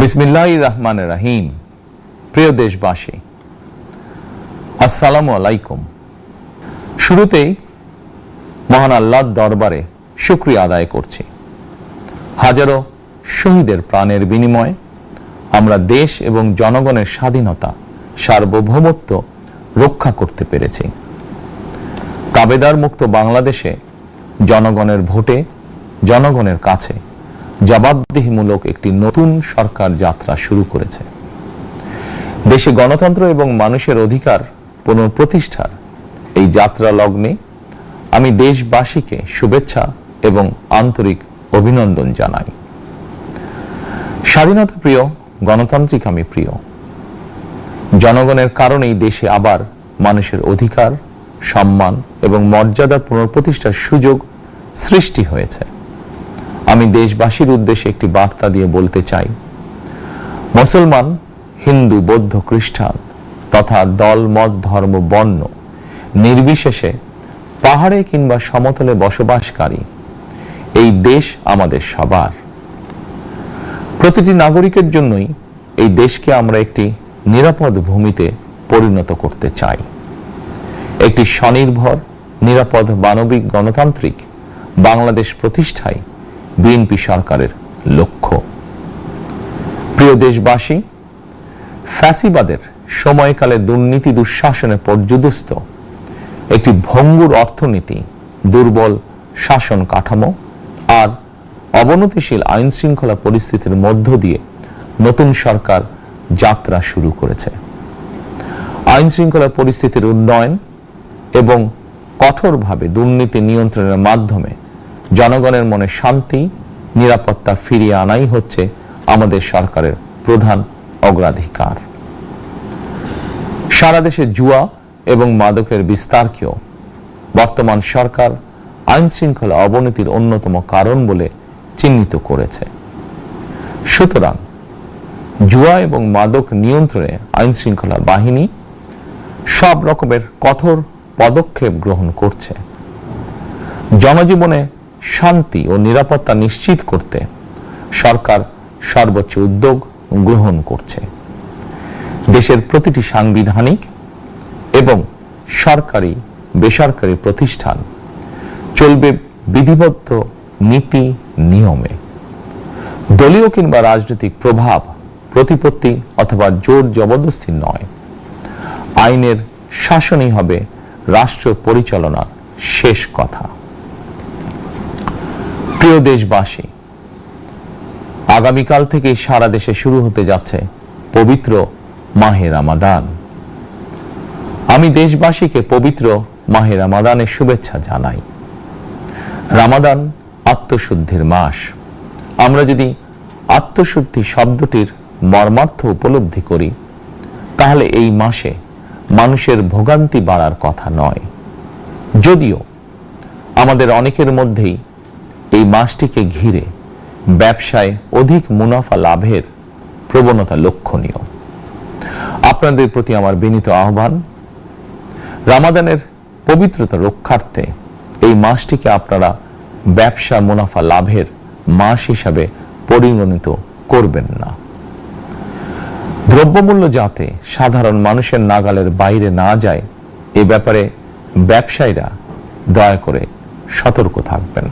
বিসমিল্লাহির রহমানির রহিম। প্রিয় দেশবাসী, আসসালামু আলাইকুম। শুরুতেই মহান আল্লাহর দরবারে শুকরিয়া আদায় করছি। হাজারো শহীদের প্রাণের বিনিময়ে আমরা দেশ এবং জনগণের স্বাধীনতা, সার্বভৌমত্ব রক্ষা করতে পেরেছি। তাবেদার মুক্ত বাংলাদেশে জনগণের ভোটে জনগণের কাছে জবাবদিহিমূলক একটি নতুন সরকার যাত্রা শুরু করেছে। দেশে গণতন্ত্র এবং মানুষের অধিকার পুনঃপ্রতিষ্ঠার এই যাত্রা লগ্নে আমি দেশবাসীকে শুভেচ্ছা এবং আন্তরিক অভিনন্দন জানাই। স্বাধীনতা প্রিয়, গণতান্ত্রিক আমি প্রিয়। জনগণের কারণেই দেশে আবার মানুষের অধিকার, সম্মান এবং মর্যাদা পুনঃপ্রতিষ্ঠার সুযোগ সৃষ্টি হয়েছে। আমি দেশবাসীর উদ্দেশ্যে একটি বার্তা দিয়ে বলতে চাই, মুসলমান, হিন্দু, বৌদ্ধ, খ্রিস্টান তথা দল, মত, ধর্ম, বর্ণ নির্বিশেষে পাহাড়ে কিংবা সমতলে বসবাসকারী এই দেশ আমাদের সবার। প্রতিটি নাগরিকের জন্যই এই দেশকে আমরা একটি নিরাপদ ভূমিতে পরিণত করতে চাই। একটি স্বনির্ভর, নিরাপদ, মানবিক, গণতান্ত্রিক বাংলাদেশ প্রতিষ্ঠায় বিএনপি সরকারের লক্ষ্য। প্রিয় দেশবাসী, ফ্যাসিবাদের সময়কালে দুর্নীতি, দুঃশাসনে পর্যুদস্ত একটি ভঙ্গুর অর্থনীতি, দুর্বল শাসন কাঠামো আর অবনতিশীল আইন শৃঙ্খলা পরিস্থিতির মধ্য দিয়ে নতুন সরকার যাত্রা শুরু করেছে। আইন শৃঙ্খলা পরিস্থিতির উন্নয়ন এবং কঠোরভাবে দুর্নীতি নিয়ন্ত্রণের মাধ্যমে জনগণের মনে শান্তি, নিরাপত্তা ফিরিয়ে আনাই হচ্ছে আমাদের সরকারের প্রধান অগ্রাধিকার। সারা দেশে জুয়া এবং মাদকের বিস্তারকেও বর্তমান সরকার আইন শৃঙ্খলা অবনতির অন্যতম কারণ বলে চিহ্নিত করেছে। সুতরাং জুয়া এবং মাদক নিয়ন্ত্রণে আইন শৃঙ্খলা বাহিনী সব রকমের কঠোর পদক্ষেপ গ্রহণ করছে। জনজীবনে শান্তি ও নিরাপত্তা নিশ্চিত করতে সরকার সর্বোচ্চ উদ্যোগ গ্রহণ করছে। দেশের প্রতিটি সাংবিধানিক এবং সরকারি, বেসরকারি প্রতিষ্ঠান চলবে বিধিবদ্ধ নীতি নিয়মে। দলীয় কিংবা রাজনৈতিক প্রভাব, প্রতিপত্তি অথবা জোর জবরদস্তি নয়। আইনের শাসনই হবে রাষ্ট্র পরিচালনার শেষ কথা। প্রিয় দেশবাসী, আগামীকাল থেকে সারা দেশে শুরু হতে যাচ্ছে পবিত্র মাহে রমাদান। আমি দেশবাসীকে পবিত্র মাহে রমাদানের শুভেচ্ছা জানাই। রমাদান আত্মশুদ্ধির মাস। আমরা যদি আত্মশুদ্ধি শব্দটির মর্মার্থ উপলব্ধি করি, তাহলে এই মাসে মানুষের ভোগান্তি বাড়ার কথা নয়। যদিও আমাদের অনেকের মধ্যেই এই মাসটিকে ঘিরে ব্যবসায় অধিক মুনাফা লাভের প্রবণতা লক্ষণীয়। আপনাদের প্রতি আমার বিনীত আহ্বান, রমাদানের পবিত্রতা রক্ষার্থে এই মাসটিকে আপনারা ব্যবসা মুনাফা লাভের মাস হিসাবে পরিগণিত করবেন না। দ্রব্যমূল্য যাতে সাধারণ মানুষের নাগালের বাইরে না যায়, এ ব্যাপারে ব্যবসায়ীরা দয়া করে সতর্ক থাকবেন।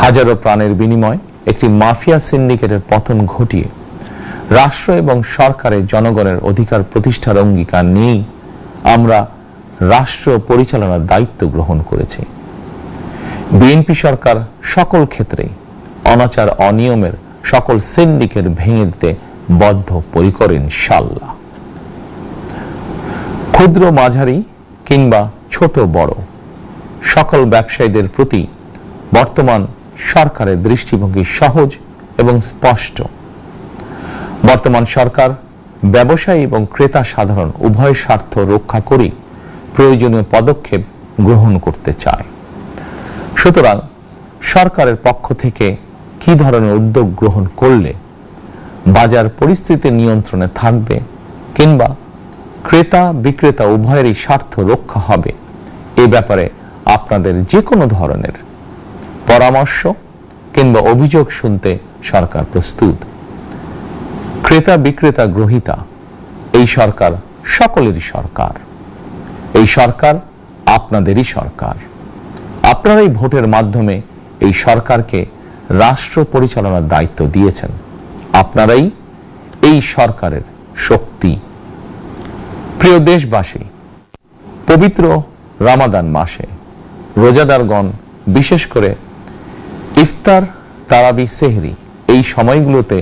হাজারো প্রাণের বিনিময়ে একটি মাফিয়া সিন্ডিকেটের পতন ঘটিয়ে রাষ্ট্র এবং সরকারের জনগণের অধিকার প্রতিষ্ঠার অঙ্গীকার নিয়েই আমরা রাষ্ট্র পরিচালনার দায়িত্ব গ্রহণ করেছি। বিএনপি সরকার সকল ক্ষেত্রে অনাচার, অনিয়মের সকল সিন্ডিকেট ভেঙে দিতে বদ্ধপরিকর ইনশাআল্লাহ। ক্ষুদ্র, মাঝারি কিংবা ছোট বড় সকল ব্যবসায়ীদের প্রতি বর্তমান সরকারের দৃষ্টিভঙ্গি সহজ এবং স্পষ্ট। বর্তমান সরকার ব্যবসায়ী এবং ক্রেতা সাধারণ উভয় স্বার্থ রক্ষা করে প্রয়োজনীয় পদক্ষেপ গ্রহণ করতে চায়। সুতরাং সরকারের পক্ষ থেকে কি ধরনের উদ্যোগ গ্রহণ করলে বাজার পরিস্থিতি নিয়ন্ত্রণে থাকবে কিংবা ক্রেতা বিক্রেতা উভয়েরই স্বার্থ রক্ষা হবে, এ ব্যাপারে আপনাদের যে কোনো ধরনের পরামর্শ কিংবা অভিযোগ শুনতে সরকার প্রস্তুত। ক্রেতা বিক্রেতা গ্রহীতা এই সরকার সকলেরই সরকার। এই সরকার আপনাদেরই সরকার। আপনারাই ভোটের মাধ্যমে এই সরকারকে রাষ্ট্র পরিচালনার দায়িত্ব দিয়েছেন। আপনারাই এই সরকারের শক্তি। প্রিয় দেশবাসী, পবিত্র রমাদান মাসে রোজাদারগণ বিশেষ করে ইফতার, তারাবি, সেহরি এই সময়গুলোতে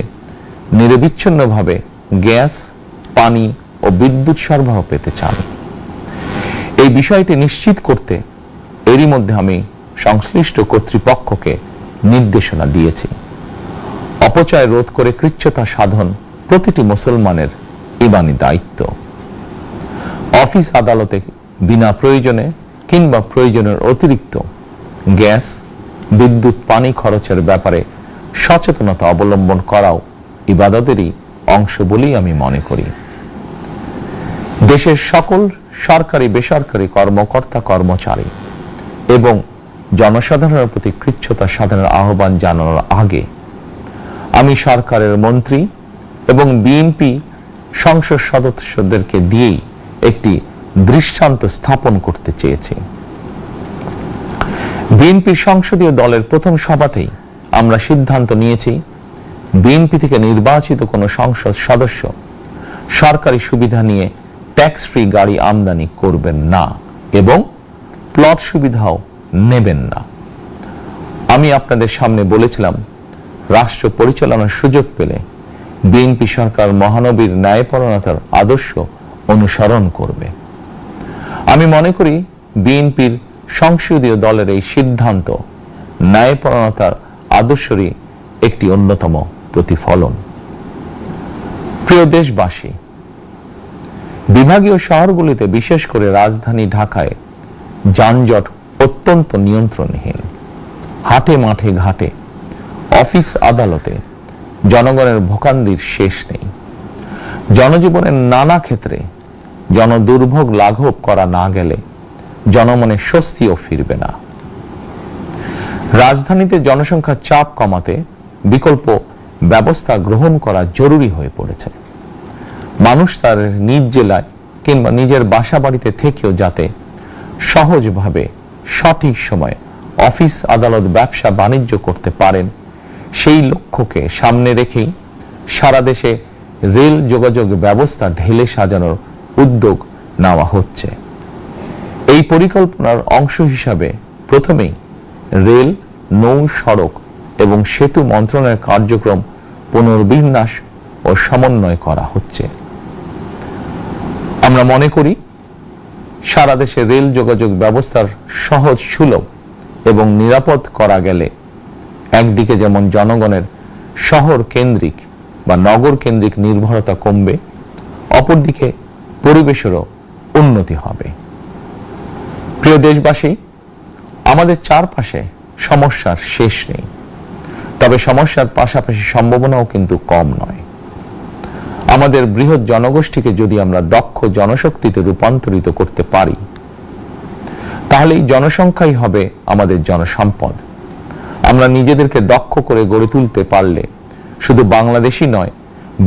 নিরবিচ্ছিন্নভাবে গ্যাস, পানি ও বিদ্যুৎ সরবরাহ পেতে চান। এই বিষয়টি নিশ্চিত করতে এরই মধ্যে আমি সংশ্লিষ্ট কর্তৃপক্ষকে নির্দেশনা দিয়েছি। অপচয় রোধ করে কৃচ্ছতা সাধন প্রতিটি মুসলমানের ঈমানি দায়িত্ব। অফিস আদালতে বিনা প্রয়োজনে কিংবা প্রয়োজনের অতিরিক্ত গ্যাস, বিদ্যুৎ, পানি খরচের ব্যাপারে সচেতনতা অবলম্বন করাও ইবাদতেরই অংশ বলেই আমি মনে করি। দেশের সকল সরকারি বেসরকারি কর্মকর্তা কর্মচারী এবং জনসাধারণের প্রতি কৃচ্ছতা সাধনের আহ্বান জানানোর আগে আমি সরকারের মন্ত্রী এবং বিএনপি সংসদ সদস্যদেরকে দিয়েই একটি দৃষ্টান্ত স্থাপন করতে চেয়েছি। বিএনপি সংসদীয় দলের প্রথম সভাতেই আমরা সিদ্ধান্ত নিয়েছি, বিএনপি থেকে নির্বাচিত কোনো সংসদ সদস্য সরকারি সুবিধা নিয়ে ট্যাক্স ফ্রি গাড়ি আমদানি করবেন না এবং প্লট সুবিধাও নেবেন না। আমি আপনাদের সামনে বলেছিলাম, রাষ্ট্র পরিচালনার সুযোগ পেলে বিএনপি সরকার মহানবীর ন্যায়পরায়ণতার আদর্শ অনুসরণ করবে। আমি মনে করি বিএনপির সংসদীয় দলের এই সিদ্ধান্ত ন্যায়পরায়ণতার আদর্শেরই একটি অন্যতম প্রতিফলন। প্রিয় দেশবাসী, বিভাগীয় শহরগুলিতে বিশেষ করে রাজধানী ঢাকায় যানজট অত্যন্ত নিয়ন্ত্রণহীন। হাটে মাঠে ঘাটে, অফিস আদালতে জনগণের ভোগান্তির শেষ নেই। জনজীবনের নানা ক্ষেত্রে জনদুর্ভোগ লাঘব করা না গেলে জনমনে স্বস্তিও ফিরবে না। রাজধানীতে জনসংখ্যার চাপ কমাতে বিকল্প ব্যবস্থা গ্রহণ করা জরুরি হয়ে পড়েছে। মানুষ তার নিজ জেলায় কিংবা নিজের বাসা বাড়িতে থেকেও যাতে সহজভাবে সঠিক সময়ে অফিস, আদালত, ব্যবসা বাণিজ্য করতে পারেন, সেই লক্ষ্যকে সামনে রেখেই সারা দেশে রেল যোগাযোগ ব্যবস্থা ঢেলে সাজানোর উদ্যোগ নেওয়া হচ্ছে। এই পরিকল্পনার অংশ হিসাবে প্রথমেই রেল, নৌ, সড়ক এবং সেতু মন্ত্রণালয়ের কার্যক্রম পুনর্বিন্যাস ও সমন্বয় করা হচ্ছে। আমরা মনে করি সারা দেশে রেল যোগাযোগ ব্যবস্থার সহজ, সুলভ এবং নিরাপদ করা গেলে একদিকে যেমন জনগণের শহর কেন্দ্রিক বা নগর কেন্দ্রিক নির্ভরতা কমবে, অপরদিকে পরিবেশেরও উন্নতি হবে। প্রিয় দেশবাসী, আমাদের চারপাশে সমস্যার শেষ নেই, তবে সমস্যার পাশাপাশি সম্ভাবনাও কিন্তু কম নয়। আমাদের বৃহৎ জনগোষ্ঠীকে যদি আমরা দক্ষ জনশক্তিতে রূপান্তরিত করতে পারি, তাহলে এই জনসংখ্যাই হবে আমাদের জনসম্পদ। আমরা নিজেদেরকে দক্ষ করে গড়ে তুলতে পারলে শুধু বাংলাদেশই নয়,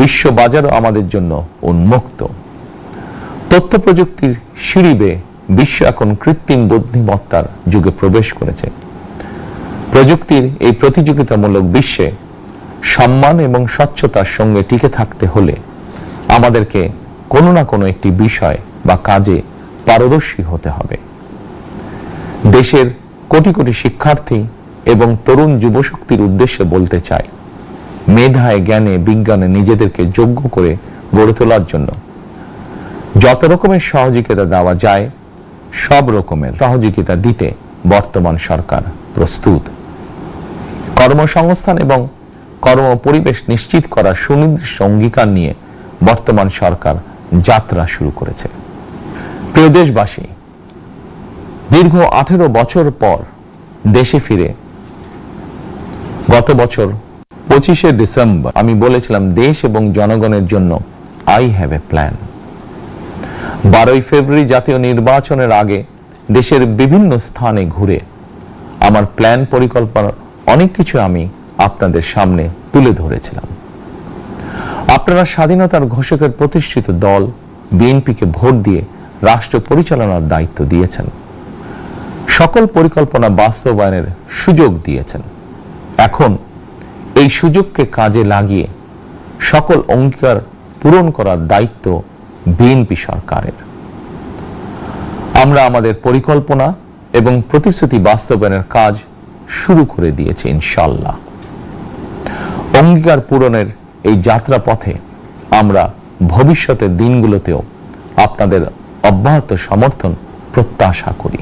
বিশ্ব বাজারও আমাদের জন্য উন্মুক্ত। তথ্য প্রযুক্তির সিঁড়ি বেয়ে বিশ্ব এখন কৃত্রিম বুদ্ধিমত্তার যুগে প্রবেশ করেছে। প্রযুক্তির এই প্রতিযোগিতামূলক বিশ্বে সম্মান এবং স্বচ্ছতার সঙ্গে টিকে থাকতে হলে আমাদেরকে কোনো না কোনো একটি বিষয় বা কাজে পারদর্শী হতে হবে। দেশের কোটি কোটি শিক্ষার্থী এবং তরুণ যুবশক্তির উদ্দেশ্যে বলতে চাই, মেধায়, জ্ঞানে, বিজ্ঞানে নিজেদেরকে যোগ্য করে গড়ে তোলার জন্য যত রকমের সহযোগিতা দেওয়া যায় সব রকমের সহযোগিতা দিতে বর্তমান সরকার প্রস্তুত। কর্মসংস্থান এবং কর্ম পরিবেশ নিশ্চিত করার সুনির্দিষ্ট অঙ্গীকার নিয়ে বর্তমান সরকার যাত্রা শুরু করেছে। প্রিয় দেশবাসী, দীর্ঘ 18 বছর পর দেশে ফিরে গত বছর 25শে ডিসেম্বর আমি বলেছিলাম, দেশ এবং জনগণের জন্য আই হ্যাভ এ প্ল্যান। 12ই ফেব্রুয়ারি জাতীয় নির্বাচনের আগে দেশের বিভিন্ন স্থানে ঘুরে আমার প্ল্যান, পরিকল্পনার অনেক কিছু আমি আপনাদের সামনে তুলে ধরেছিলাম। আপনারা স্বাধীনতার ঘোষকের প্রতিষ্ঠিত দল বিএনপিকে ভোট দিয়ে রাষ্ট্র পরিচালনার দায়িত্ব দিয়েছেন, সকল পরিকল্পনা বাস্তবায়নের সুযোগ দিয়েছেন। এখন এই সুযোগকে কাজে লাগিয়ে সকল অঙ্গীকার পূরণ করার দায়িত্ব বিএনপি সরকারের। আমরা আমাদের পরিকল্পনা এবং প্রতিশ্রুতি বাস্তবায়নের কাজ শুরু করে দিয়েছি ইনশাআল্লাহ। অঙ্গীকার পূরণের এই যাত্রা পথে আমরা ভবিষ্যতের দিনগুলোতেও আপনাদের অব্যাহত সমর্থন প্রত্যাশা করি।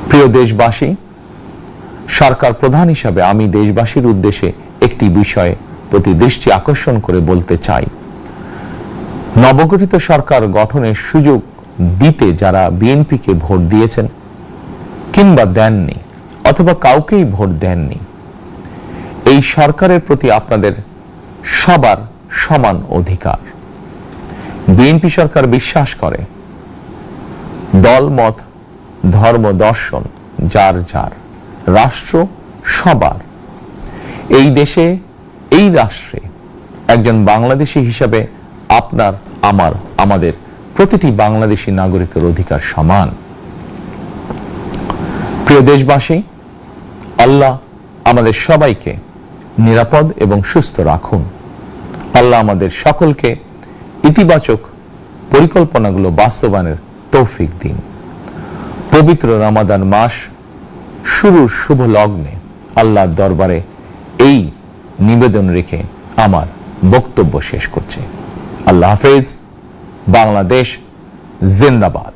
প্রিয় দেশবাসী, সরকার প্রধান হিসাবে আমি দেশবাসীর উদ্দেশ্যে একটি বিষয়ে প্রতি দৃষ্টি আকর্ষণ করে বলতে চাই। নবগঠিত সরকার গঠনের সুযোগ দিতে যারা বিএনপিকে ভোট দিয়েছেন কিংবা দেননি অথবা কাউকেই ভোট দেননি, এই সরকারের প্রতি আপনাদের সবার সমান অধিকার। বিএনপি সরকার বিশ্বাস করে দল মত ধর্ম দর্শন যার যার, রাষ্ট্র সবার। এই দেশে এই রাষ্ট্রে একজন বাংলাদেশী হিসাবে আপনার আমার আমাদের প্রতিটি বাংলাদেশী নাগরিকের অধিকার সমান। প্রিয় দেশবাসী, আল্লাহ আমাদের সবাইকে নিরাপদ এবং সুস্থ রাখুন। আল্লাহ আমাদের সকলকে ইতিবাচক পরিকল্পনাগুলো বাস্তবায়নের তৌফিক দিন। পবিত্র রমাদান মাস শুরুর শুভ লগ্নে আল্লাহর দরবারে এই নিবেদন রেখে আমার বক্তব্য শেষ করছি। আল্লাহ হাফেজ। বাংলাদেশ জিন্দাবাদ।